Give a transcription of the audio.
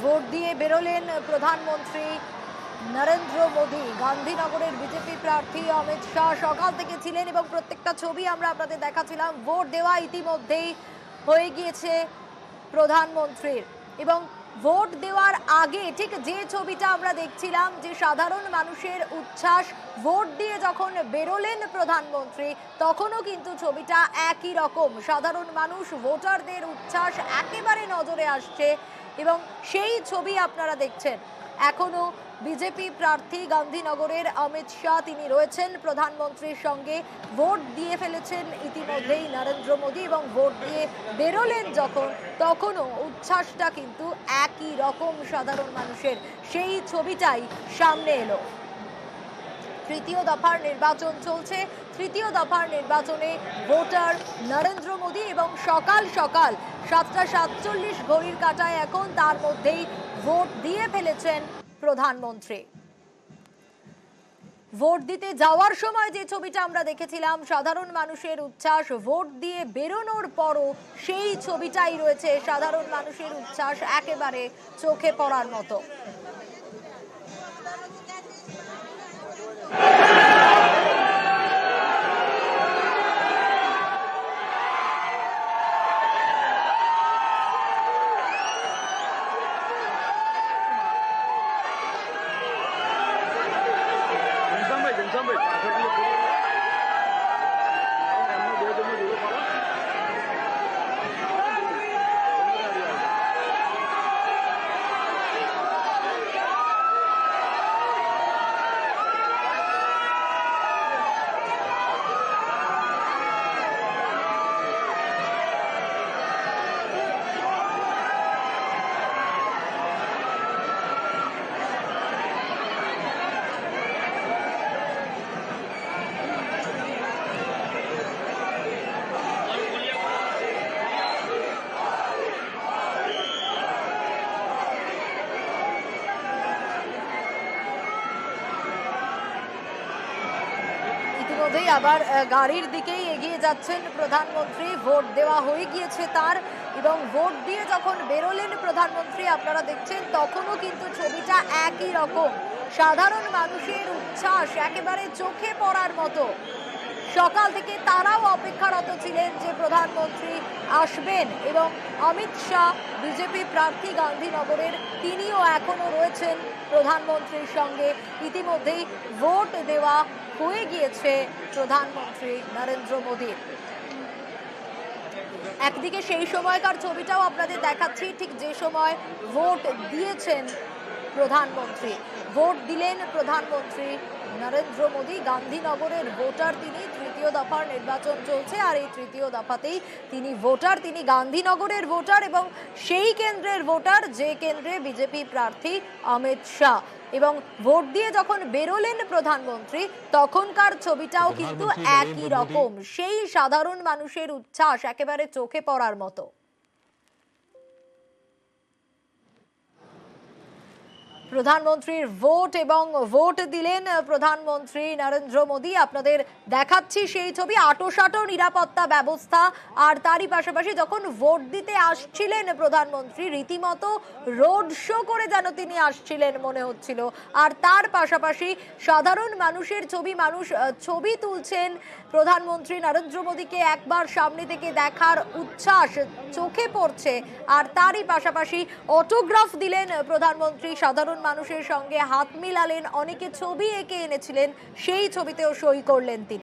Vote দিয়ে বেরোলেন প্রধানমন্ত্রী Narendra Modi. গান্ধীনগরের BJP প্রার্থী অমিত শাহ সকাল থেকে ছিলেন এবং প্রত্যেকটা ছবি আমরা আপনাদের দেখাচ্ছিলাম। ভোট দেওয়া ইতিমধ্যেই হয়ে গিয়েছে প্রধানমন্ত্রীর এবং ভোট দেওয়ার আগে ঠিক যে ছবিটা আমরা দেখছিলাম, যে সাধারণ মানুষের উচ্ছ্বাস, ভোট দিয়ে যখন বেরোলেন প্রধানমন্ত্রী তখনও কিন্তু ছবিটা একই রকম। সাধারণ মানুষ, ভোটারদের উচ্ছ্বাস একেবারে নজরে আসছে এবং সেই ছবি আপনারা দেখছেন। এখনো বিজেপি প্রার্থী গান্ধীনগরের অমিত শাহ তিনি রয়েছেন প্রধানমন্ত্রীর সঙ্গে। ভোট দিয়ে ফেলেছেন ইতিমধ্যেই নরেন্দ্র মোদী এবং ভোট দিয়ে বেরোলেন যখন, তখনও উচ্ছ্বাসটা কিন্তু একই রকম সাধারণ মানুষের। সেই ছবিটাই সামনে এলো। তৃতীয় দফার নির্বাচন চলছে। তৃতীয় দফার নির্বাচনে ভোটার নরেন্দ্র মোদী এবং সকাল সকাল 7:47 ঘড়ির কাঁটায় এখন, তার মধ্যেই ভোট দিয়ে ফেলেছেন প্রধানমন্ত্রী। ভোট দিতে যাওয়ার সময় যে ছবিটা আমরা দেখেছিলাম, সাধারণ মানুষের উচ্ছ্বাস, ভোট দিয়ে বেরোনোর পরও সেই ছবিটাই রয়েছে। সাধারণ মানুষের উচ্ছ্বাস একেবারে চোখে পড়ার মতো। ইতিমধ্যেই আবার গাড়ির দিকেই এগিয়ে যাচ্ছেন প্রধানমন্ত্রী। ভোট দেওয়া হয়ে গিয়েছে তার এবং ভোট দিয়ে যখন বেরোলেন প্রধানমন্ত্রী আপনারা দেখছেন, তখনও কিন্তু ছবিটা একই রকম। সাধারণ মানুষের উচ্ছ্বাস একেবারে চোখে পড়ার মতো। সকাল থেকে তারাও অপেক্ষারত ছিলেন যে প্রধানমন্ত্রী আসবেন এবং অমিত শাহ বিজেপি প্রার্থী গান্ধীনগরের, তিনিও এখনো রয়েছেন প্রধানমন্ত্রীর সঙ্গে। ইতিমধ্যেই ভোট দেওয়া হয়ে গিয়েছে প্রধানমন্ত্রী নরেন্দ্র মোদীর। একদিকে সেই সময়কার ছবিটাও আপনাদের দেখাচ্ছি, ঠিক যে সময় ভোট দিয়েছেন প্রধানমন্ত্রী। ভোট দিলেন প্রধানমন্ত্রী নরেন্দ্র মোদী। গান্ধীনগরের ভোটার তিনি। তৃতীয় দফার নির্বাচন চলছে আর এই তৃতীয় দফাতেই তিনি ভোটার, তিনি গান্ধীনগরের ভোটার এবং সেই কেন্দ্রের ভোটার যে কেন্দ্রে বিজেপি প্রার্থী অমিত শাহ। এবং ভোট দিয়ে যখন বেরোলেন প্রধানমন্ত্রী তখনকার ছবিটাও কিন্তু একই রকম। সেই সাধারণ মানুষের উচ্ছ্বাস একেবারে চোখে পড়ার মতো। প্রধানমন্ত্রীর ভোট এবং ভোট দিলেন প্রধানমন্ত্রী নরেন্দ্র মোদী। আপনাদের দেখাচ্ছি সেই ছবি। আঁটোসাঁটো নিরাপত্তা ব্যবস্থা, আর তারই পাশাপাশি যখন ভোট দিতে আসছিলেন প্রধানমন্ত্রী, রীতিমতো রোড শো করে যেন তিনি আসছিলেন মনে হচ্ছিল। আর তার পাশাপাশি সাধারণ মানুষের ছবি, মানুষ ছবি তুলছেন প্রধানমন্ত্রী নরেন্দ্র মোদীকে একবার সামনে থেকে দেখার উচ্ছ্বাস চোখে পড়ছে। আর তারই পাশাপাশি অটোগ্রাফ দিলেন প্রধানমন্ত্রী, সাধারণ মানুষের সঙ্গে হাত মিলালেন, অনেকে ছবি এঁকে এনেছিলেন, সেই ছবিতেও সই করলেন তিনি।